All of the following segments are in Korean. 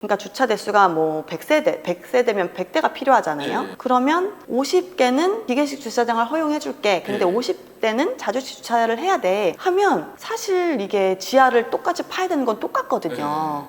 그러니까 주차 대수가 뭐 100세대면 100대가 필요하잖아요. 네. 그러면 50개는 기계식 주차장을 허용해 줄게. 근데 네. 50대는 자주식 주차를 해야 돼. 하면 사실 이게 지하를 똑같이 파야 되는 건 똑같거든요.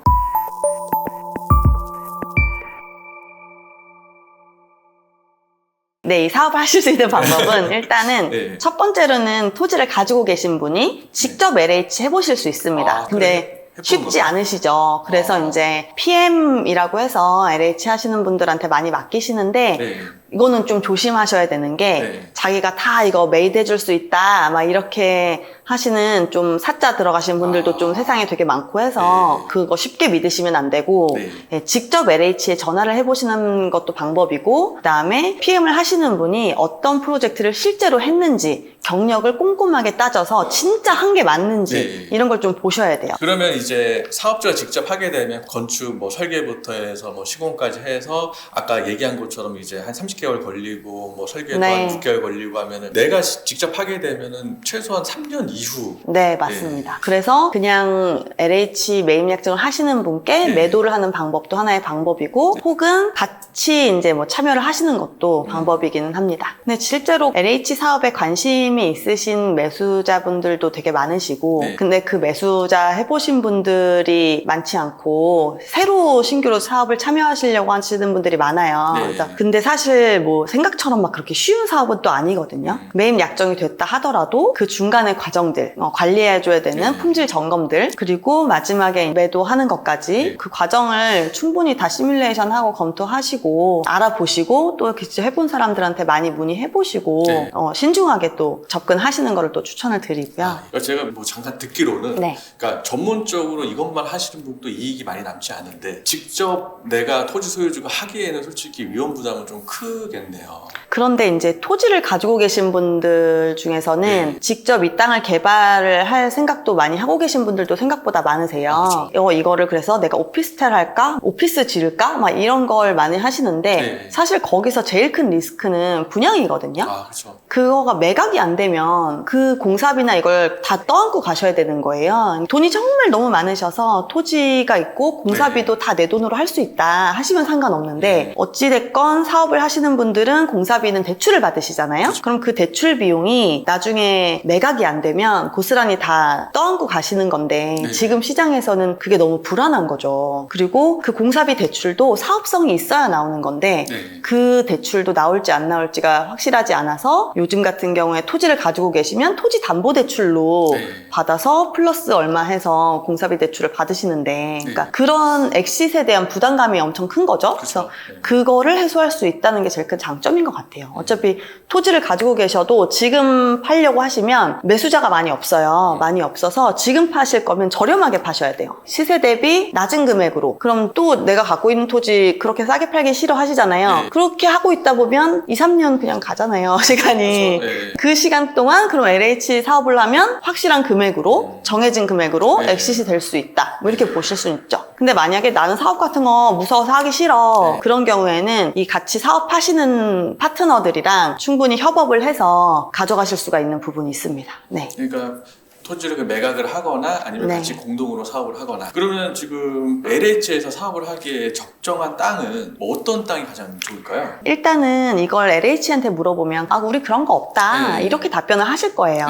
네, 이 사업을 하실 수 있는 방법은 일단은 네. 첫 번째로는 토지를 가지고 계신 분이 직접 LH 해보실 수 있습니다. 아, 근데 쉽지 거예요? 않으시죠. 그래서 이제 PM이라고 해서 LH 하시는 분들한테 많이 맡기시는데 네. 이거는 좀 조심하셔야 되는 게 네. 자기가 다 이거 메이드 해줄 수 있다 막 이렇게 하시는 좀 사자 들어가신 분들도 좀 세상에 되게 많고 해서 네. 그거 쉽게 믿으시면 안 되고 네. 예, 직접 LH에 전화를 해보시는 것도 방법이고 그 다음에 PM을 하시는 분이 어떤 프로젝트를 실제로 했는지 경력을 꼼꼼하게 따져서 진짜 한 게 맞는지 네. 이런 걸 좀 보셔야 돼요. 그러면 이제 사업주가 직접 하게 되면 건축 뭐 설계부터 해서 뭐 시공까지 해서 아까 얘기한 것처럼 이제 한 30개월 걸리고 뭐 설계도 네. 한 6개월 걸리고 하면은 내가 직접 하게 되면은 최소한 3년 이후. 네, 맞습니다. 그래서 그냥 LH 매입 약정을 하시는 분께 네. 매도를 하는 방법도 하나의 방법이고 혹은 같이 이제 뭐 참여를 하시는 것도 방법이기는 합니다. 근데 실제로 LH 사업에 관심이 있으신 매수자분들도 되게 많으시고 네. 근데 그 매수자 해보신 분들이 많지 않고 새로 신규로 사업을 참여하시려고 하시는 분들이 많아요. 네. 그래서 근데 사실 뭐 생각처럼 막 그렇게 쉬운 사업은 또 아니거든요. 매입 약정이 됐다 하더라도 그 중간의 과정들 관리해줘야 되는 네. 품질 점검들 그리고 마지막에 매도하는 것까지 네. 그 과정을 충분히 다 시뮬레이션하고 검토하시고 알아보시고 또 직접 해본 사람들한테 많이 문의해보시고 네. 신중하게 또 접근하시는 거를 또 추천을 드리고요. 그러니까 제가 뭐 잠깐 듣기로는 네. 그러니까 전문적으로 이것만 하시는 분도 이익이 많이 남지 않은데 직접 내가 토지 소유주가 하기에는 솔직히 위험 부담은 좀 크겠네요. 그런데 이제 토지를 가지고 계신 분들 중에서는 네. 직접 이 땅을 개발을 할 생각도 많이 하고 계신 분들도 생각보다 많으세요. 이거를 그래서 내가 오피스텔 할까? 오피스 지을까? 막 이런 걸 많이 하시는데 네. 사실 거기서 제일 큰 리스크는 분양이거든요. 아, 그렇죠. 그거가 매각이 안 되면 그 공사비나 이걸 다 떠안고 가셔야 되는 거예요. 돈이 정말 너무 많으셔서 토지가 있고 공사비도 다 내 돈으로 할 수 있다 하시면 상관없는데 어찌됐건 사업을 하시는 분들은 공사비는 대출을 받으시잖아요. 그럼 그 대출 비용이 나중에 매각이 안 되면 고스란히 다 떠안고 가시는 건데 지금 시장에서는 그게 너무 불안한 거죠. 그리고 그 공사비 대출도 사업성이 있어야 나오는 건데 그 대출도 나올지 안 나올지가 확실하지 않아서 요즘 같은 경우에 토지를 가지고 계시면 토지 담보 대출로 받아서 플러스 얼마 해서 공사비 대출을 받으시는데 그러니까 그런 엑시스에 대한 부담감이 엄청 큰 거죠. 그래서 그거를 해소할 수 있다는 게 제일 큰 장점인 것 같아요. 어차피 토지를 가지고 계셔도 지금 팔려고 하시면 매수자가 많이 없어요. 많이 없어서 지금 파실 거면 저렴하게 파셔야 돼요. 시세 대비 낮은 금액으로. 그럼 또 내가 갖고 있는 토지 그렇게 싸게 팔기 싫어하시잖아요. 그렇게 하고 있다 보면 2, 3년 그냥 가잖아요. 시간이. 그 시간 동안 그럼 LH 사업을 하면 확실한 금액으로 정해진 금액으로 엑시스 될 수 있다. 뭐 이렇게 보실 수 있죠. 근데 만약에 나는 사업 같은 거 무서워서 하기 싫어. 그런 경우에는 이 같이 사업하시는 파트너들이랑 충분히 협업을 해서 가져가실 수가 있는 부분이 있습니다. 네. 그러니까 토지를 매각을 하거나 아니면 같이 공동으로 사업을 하거나 그러면 지금 LH에서 사업을 하기에 적정한 땅은 뭐 어떤 땅이 가장 좋을까요? 일단은 이걸 LH한테 물어보면 우리 그런 거 없다 이렇게 답변을 하실 거예요.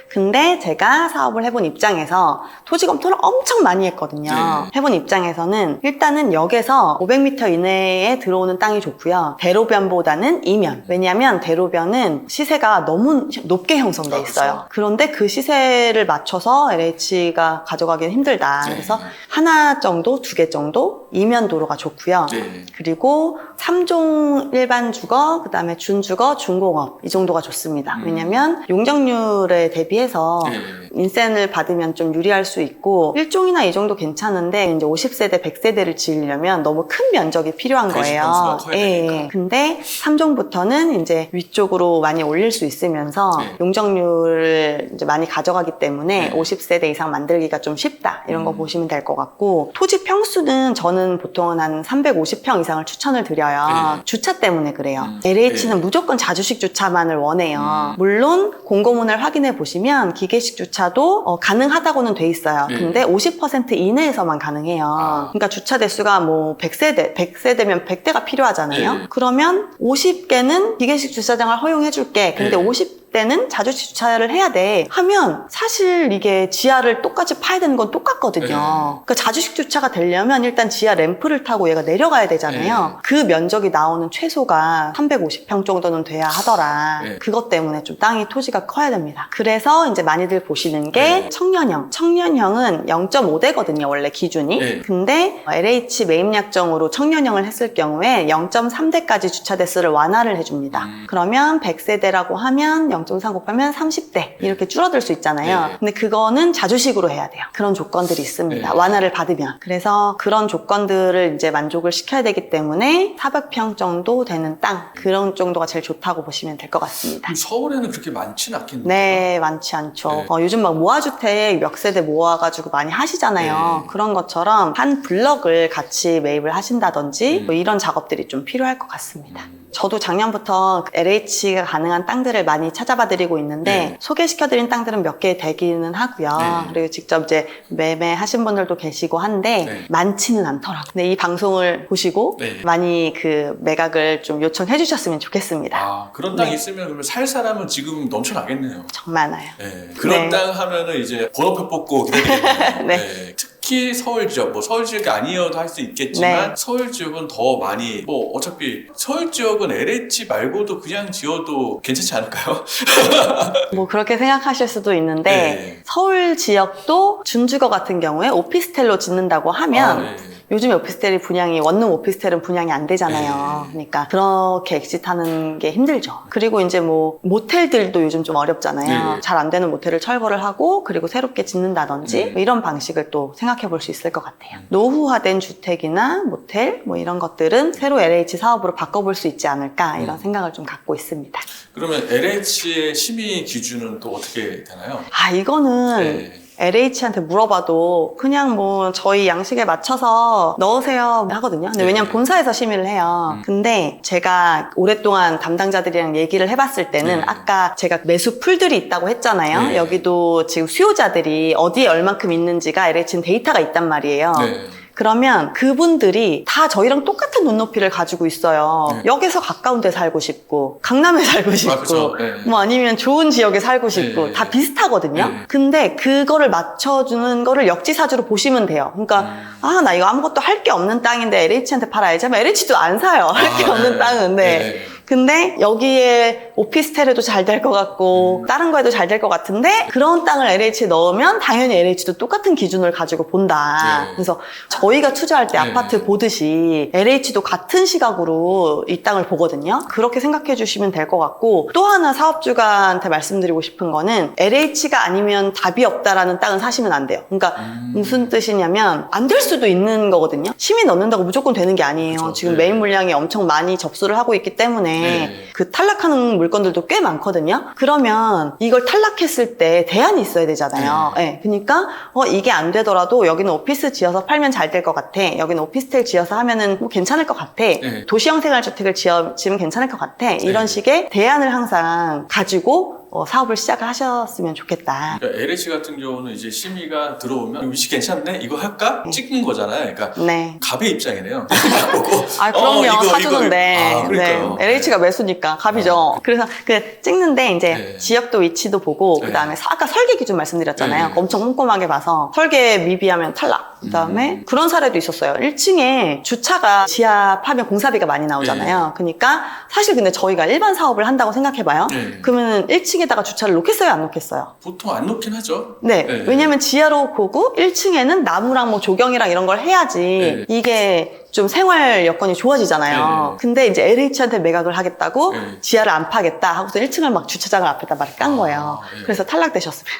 근데 제가 사업을 해본 입장에서 토지 검토를 엄청 많이 했거든요. 해본 입장에서는 일단은 역에서 500m 이내에 들어오는 땅이 좋고요. 대로변보다는 이면. 왜냐하면 대로변은 시세가 너무 높게 형성돼 있어요. 그런데 그 시세를 맞춰서 LH가 가져가기는 힘들다. 그래서 하나 정도, 2개 정도 이면 도로가 좋고요. 그리고 3종 일반 주거, 그 다음에 준주거, 준공업 이 정도가 좋습니다. 왜냐면 용적률에 대비해서 인센을 받으면 좀 유리할 수 있고 1종이나 2종도 괜찮은데 이제 50세대, 100세대를 지으려면 너무 큰 면적이 필요한 거예요. 근데 3종부터는 이제 위쪽으로 많이 올릴 수 있으면서 용적률을 이제 많이 가져가기 때문에 50세대 이상 만들기가 좀 쉽다. 이런 거 보시면 될 것 같고 토지 평수는 저는 보통은 한 350평 이상을 추천을 드려요. 주차 때문에 그래요. LH는 무조건 자주식 주차만을 원해요. 물론 공고문을 확인해 보시면 기계식 주차 주차도 가능하다고는 돼 있어요. 네. 근데 50% 이내에서만 가능해요. 그러니까 주차 대수가 뭐 100세대면 100대가 필요하잖아요. 네. 그러면 50개는 기계식 주차장을 허용해줄게. 근데 네. 50대는 자주식 주차를 해야 돼 하면 사실 이게 지하를 똑같이 파야 되는 건 똑같거든요. 네. 그러니까 자주식 주차가 되려면 일단 지하 램프를 타고 얘가 내려가야 되잖아요. 네. 그 면적이 나오는 최소가 350평 정도는 돼야 하더라. 네. 그것 때문에 좀 땅이 토지가 커야 됩니다. 그래서 이제 많이들 보시는 게 네. 청년형. 청년형은 0.5대거든요, 원래 기준이. 네. 근데 LH 매입약정으로 청년형을 했을 경우에 0.3대까지 주차 대수를 완화를 해줍니다. 그러면 100세대라고 하면 0.3 곱하면 30대 이렇게 줄어들 수 있잖아요. 네. 근데 그거는 자주식으로 해야 돼요. 그런 조건들이 있습니다. 네. 완화를 받으면. 그래서 그런 조건들을 이제 만족을 시켜야 되기 때문에 400평 정도 되는 땅, 그런 정도가 제일 좋다고 보시면 될 것 같습니다. 그럼 서울에는 그렇게 많지는 않겠네요. 네, 많지 않죠. 네. 요즘 막 모아주택 몇 세대 모아가지고 많이 하시잖아요. 네. 그런 것처럼 한 블럭을 같이 매입을 하신다든지 뭐 이런 작업들이 좀 필요할 것 같습니다. 저도 작년부터 LH가 가능한 땅들을 많이 찾아봐 드리고 있는데 네. 소개시켜드린 땅들은 몇 개 되기는 하고요. 네. 그리고 직접 이제 매매하신 분들도 계시고 한데 네. 많지는 않더라고요. 근데 이 방송을 보시고 네. 많이 그 매각을 좀 요청해 주셨으면 좋겠습니다. 그런 땅이 네. 있으면 그러면 살 사람은 지금 넘쳐나겠네요. 정말 많아요. 네. 그런 네. 땅 하면은 이제 번호표 뽑고 기다리겠네요. 네. 특히 서울 지역, 뭐 서울 지역이 아니어도 할 수 있겠지만 네. 서울 지역은 더 많이 뭐 어차피 서울 지역은 LH 말고도 그냥 지어도 괜찮지 않을까요? 뭐 그렇게 생각하실 수도 있는데 네. 서울 지역도 준주거 같은 경우에 오피스텔로 짓는다고 하면 네. 요즘에 오피스텔이 분양이 원룸 오피스텔은 분양이 안 되잖아요. 네. 그러니까 그렇게 엑짓하는 게 힘들죠. 그리고 이제 뭐 모텔들도 요즘 좀 어렵잖아요. 네. 잘 안 되는 모텔을 철거를 하고 그리고 새롭게 짓는다든지 네. 뭐 이런 방식을 또 생각해 볼 수 있을 것 같아요. 노후화된 주택이나 모텔 뭐 이런 것들은 새로 LH 사업으로 바꿔볼 수 있지 않을까 이런 생각을 좀 갖고 있습니다. 그러면 LH의 심의 기준은 또 어떻게 되나요? 이거는 네. LH한테 물어봐도 그냥 뭐 저희 양식에 맞춰서 넣으세요 하거든요. 근데 네. 왜냐면 본사에서 심의를 해요. 근데 제가 오랫동안 담당자들이랑 얘기를 해봤을 때는 네. 아까 제가 매수 풀들이 있다고 했잖아요. 네. 여기도 지금 수요자들이 어디에 얼만큼 있는지가 LH는 데이터가 있단 말이에요. 네. 그러면 그분들이 다 저희랑 똑같은 눈높이를 가지고 있어요. 네. 역에서 가까운 데 살고 싶고 강남에 살고 싶고 그쵸. 네. 뭐 아니면 좋은 지역에 살고 싶고 네. 다 비슷하거든요. 네. 근데 그거를 맞춰주는 거를 역지사지로 보시면 돼요. 그러니까 나 이거 아무것도 할 게 없는 땅인데 LH한테 팔아야지 하면 LH도 안 사요. 할 게 없는 네. 땅은. 네. 근데 여기에 오피스텔에도 잘 될 것 같고 다른 거에도 잘 될 것 같은데 그런 땅을 LH에 넣으면 당연히 LH도 똑같은 기준을 가지고 본다. 네. 그래서 저희가 투자할 때 네. 아파트 보듯이 LH도 같은 시각으로 이 땅을 보거든요. 그렇게 생각해 주시면 될 것 같고 또 하나 사업주가한테 말씀드리고 싶은 거는 LH가 아니면 답이 없다라는 땅은 사시면 안 돼요. 그러니까 무슨 뜻이냐면 안 될 수도 있는 거거든요. 심의 넣는다고 무조건 되는 게 아니에요. 그쵸. 지금 네. 매입 물량이 엄청 많이 접수를 하고 있기 때문에 네. 그 탈락하는 물건들도 꽤 많거든요. 그러면 이걸 탈락했을 때 대안이 있어야 되잖아요. 네. 그러니까 이게 안 되더라도 여기는 오피스 지어서 팔면 잘 될 것 같아. 여기는 오피스텔 지어서 하면은 뭐 괜찮을 것 같아. 네. 도시형 생활주택을 지으면 괜찮을 것 같아. 이런 네. 식의 대안을 항상 가지고 사업을 시작을 하셨으면 좋겠다. 그러니까 LH 같은 경우는 이제 심의가 들어오면 위치 괜찮네? 이거 할까? 찍는 거잖아요. 그러니까 네. 갑의 입장이네요. 보고 그럼요. 이거, 사주는데. 그러니까요. 네. LH가 매수니까 갑이죠. 그래서 찍는데 이제 네. 지역도 위치도 보고 네. 그다음에 아까 설계 기준 말씀드렸잖아요. 네. 엄청 꼼꼼하게 봐서 설계 미비하면 탈락. 그다음에 그런 사례도 있었어요. 1층에 주차가 지하 파면 공사비가 많이 나오잖아요. 그러니까 사실 근데 저희가 일반 사업을 한다고 생각해봐요. 네. 그러면은 1층에다가 주차를 놓겠어요, 안 놓겠어요? 보통 안 놓긴 하죠. 네. 네. 왜냐면 지하로 보고 1층에는 나무랑 뭐 조경이랑 이런 걸 해야지 네. 이게 좀 생활 여건이 좋아지잖아요. 네. 근데 이제 LH한테 매각을 하겠다고 네. 지하를 안 파겠다 하고서 1층을 막 주차장을 앞에다 막 깐 거예요. 네. 그래서 탈락되셨습니다.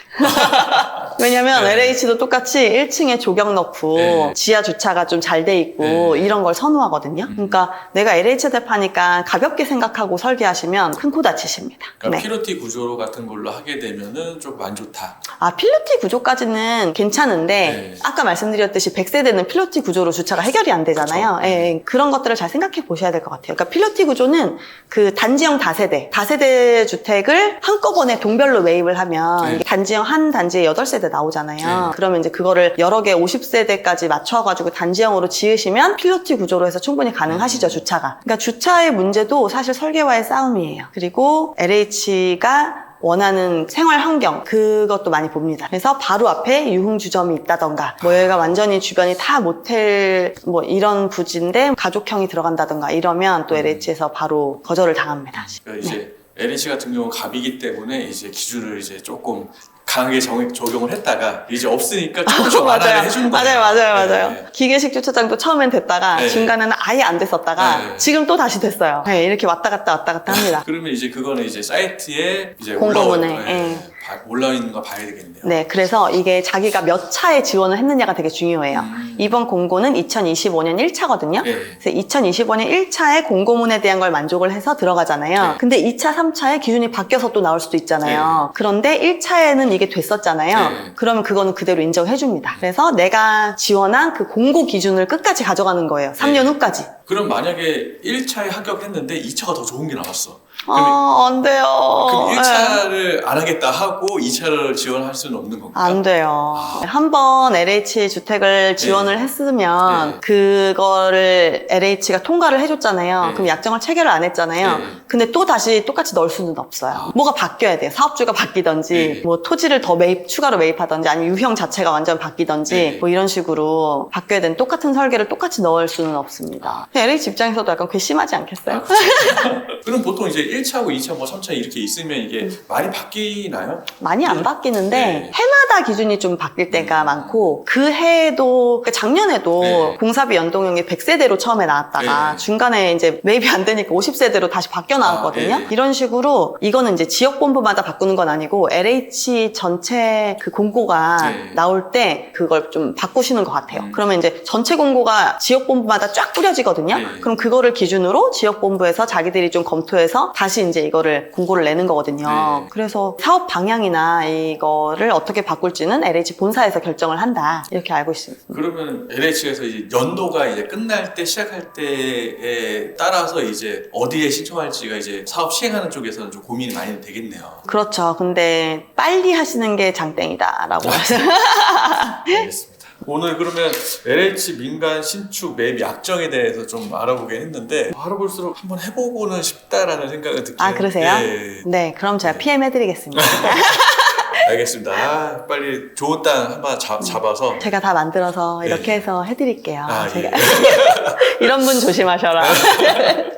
왜냐면 네. LH도 똑같이 1층에 조경 넣고 네. 지하 주차가 좀 잘 돼 있고 네. 이런 걸 선호하거든요. 그러니까 내가 LH한테 파니까 가볍게 생각하고 설계하시면 큰 코 다치십니다. 그러니까 네. 피로티 구조 같은 걸로 하게 되면은 좀 안 좋다. 필로티 구조까지는 괜찮은데 네. 아까 말씀드렸듯이 100세대는 필로티 구조로 주차가 해결이 안 되잖아요. 있잖아요. 예, 그런 것들을 잘 생각해 보셔야 될 것 같아요. 그러니까 필로티 구조는 그 단지형 다세대 주택을 한꺼번에 동별로 매입을 하면 이게 단지형 한 단지에 8세대 나오잖아요. 그러면 이제 그거를 여러 개 50세대까지 맞춰가지고 단지형으로 지으시면 필로티 구조로 해서 충분히 가능하시죠, 주차가. 그러니까 주차의 문제도 사실 설계와의 싸움이에요. 그리고 LH가 원하는 생활 환경, 그것도 많이 봅니다. 그래서 바로 앞에 유흥주점이 있다던가, 뭐 여기가 완전히 주변이 다 모텔, 뭐 이런 부지인데 가족형이 들어간다던가 이러면 또 LH에서 바로 거절을 당합니다. 그러니까 이제 LH 같은 경우는 갑이기 때문에 이제 기준을 이제 조금 강하게 적용을 했다가 이제 없으니까 조금씩 완화를 해주는 거예요. 맞아요. 네. 기계식 주차장도 처음엔 됐다가 네. 중간에는 아예 안 됐었다가 네. 지금 또 다시 됐어요. 네, 이렇게 왔다 갔다 합니다. 그러면 이제 그거는 이제 사이트에 이제 공고문에, 올라 있는 거 봐야 되겠네요. 네, 그래서 이게 자기가 몇 차에 지원을 했느냐가 되게 중요해요. 이번 공고는 2025년 1차거든요. 네. 그래서 2025년 1차에 공고문에 대한 걸 만족을 해서 들어가잖아요. 네. 근데 2차, 3차에 기준이 바뀌어서 또 나올 수도 있잖아요. 그런데 1차에는 이게 됐었잖아요. 네. 그러면 그거는 그대로 인정해줍니다. 그래서 내가 지원한 그 공고 기준을 끝까지 가져가는 거예요. 3년 후까지. 그럼 만약에 1차에 합격했는데 2차가 더 좋은 게 나왔어. 안 돼요. 그럼 네. 1차를 안 하겠다 하고 2차를 지원할 수는 없는 건가요? 안 돼요. 한번 LH 주택을 지원을 했으면 그거를 LH가 통과를 해줬잖아요. 그럼 약정을 체결을 안 했잖아요. 근데 또 다시 똑같이 넣을 수는 없어요. 뭐가 바뀌어야 돼요. 사업주가 바뀌던지 뭐 토지를 더 추가로 매입하던지 아니면 유형 자체가 완전 바뀌던지 뭐 이런 식으로 바뀌어야 되는 똑같은 설계를 똑같이 넣을 수는 없습니다. LH 입장에서도 약간 괘씸하지 않겠어요? 그럼 보통 이제 1차하고 2차, 뭐 3차 이렇게 있으면 이게 많이 바뀌나요? 많이 안 바뀌는데 네. 해마다 기준이 좀 바뀔 때가 많고 그 해에도 그러니까 작년에도 네. 공사비 연동형이 100세대로 처음에 나왔다가 네. 중간에 이제 매입이 안 되니까 50세대로 다시 바뀌어 나왔거든요. 네. 이런 식으로 이거는 이제 지역본부마다 바꾸는 건 아니고 LH 전체 그 공고가 나올 때 그걸 좀 바꾸시는 것 같아요. 그러면 이제 전체 공고가 지역본부마다 쫙 뿌려지거든요. 그럼 그거를 기준으로 지역본부에서 자기들이 좀 검토해서 다시 이제 이거를 공고를 내는 거거든요. 그래서 사업 방향이나 이거를 어떻게 바꿀지는 LH 본사에서 결정을 한다. 이렇게 알고 있습니다. 그러면 LH에서 이제 연도가 이제 끝날 때 시작할 때에 따라서 이제 어디에 신청할지가 이제 사업 시행하는 쪽에서는 좀 고민이 많이 되겠네요. 그렇죠. 근데 빨리 하시는 게 장땡이다라고 하세요. 알겠습니다. 오늘 그러면 LH 민간 신축 매입 약정에 대해서 좀 알아보긴 했는데 알아볼수록 한번 해보고는 싶다라는 생각을 듣게. 아, 그러세요? 네. 네, 그럼 제가 PM 해드리겠습니다. 알겠습니다. 아, 빨리 좋은 땅 한번 잡아서 제가 다 만들어서 이렇게 해서 해드릴게요. 아, 제가 예. 이런 분 조심하셔라.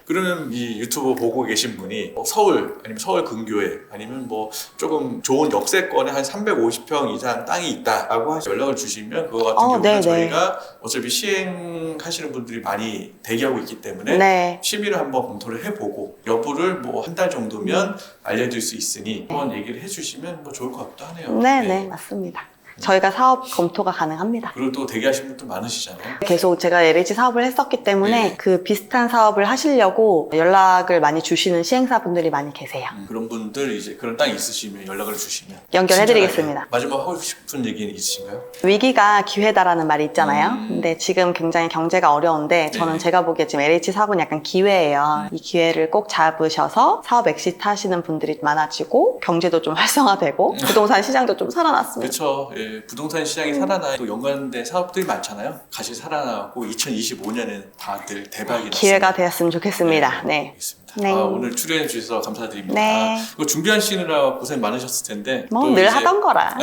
그러면 이 유튜브 보고 계신 분이 서울 아니면 서울 근교에 아니면 뭐 조금 좋은 역세권에 한 350평 이상 땅이 있다라고 하셔서 연락을 주시면 그거 같은 경우는 네네. 저희가 어차피 시행하시는 분들이 많이 대기하고 있기 때문에 심의를 한번 검토를 해보고 여부를 뭐 한 달 정도면 알려줄 수 있으니 한번 얘기를 해주시면 뭐 좋을 것 같기도 하네요. 네, 맞습니다. 저희가 사업 검토가 가능합니다. 그리고 또 대기하신 분들 많으시잖아요. 계속 제가 LH 사업을 했었기 때문에 그 비슷한 사업을 하시려고 연락을 많이 주시는 시행사분들이 많이 계세요. 그런 분들 이제 그런 땅이 있으시면 연락을 주시면 연결해드리겠습니다. 친절하게. 마지막 하고 싶은 얘기는 있으신가요? 위기가 기회다라는 말이 있잖아요. 근데 지금 굉장히 경제가 어려운데 저는 제가 보기에 지금 LH 사업은 약간 기회예요. 이 기회를 꼭 잡으셔서 사업 엑시트 하시는 분들이 많아지고 경제도 좀 활성화되고 부동산 시장도 좀 살아났습니다. 그렇죠. 예, 부동산 시장이 살아나 또 연관된 사업들이 많잖아요. 같이 살아나고 2025년에는 다들 대박이 기회가 났습니다. 되었으면 좋겠습니다. 네. 알겠습니다. 네. 오늘 출연해 주셔서 감사드립니다. 네. 그거 준비하시느라 고생 많으셨을 텐데 뭐 또 늘 이제 하던 거라.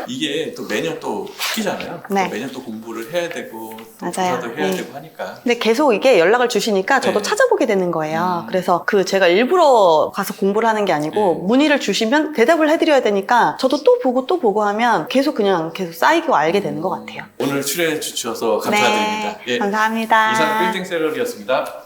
이게 또 매년 또 바뀌잖아요. 네. 또 매년 또 공부를 해야 되고 또 맞아요. 조사도 해야 네. 되고 하니까 근데 계속 이게 연락을 주시니까 저도 네. 찾아보게 되는 거예요. 그래서 제가 일부러 가서 공부를 하는 게 아니고 문의를 주시면 대답을 해드려야 되니까 저도 또 보고 하면 계속 쌓이고 알게 되는 것 같아요. 오늘 출연해 주셔서 감사드립니다. 네, 감사합니다. 이상 빌딩 셀러리였습니다.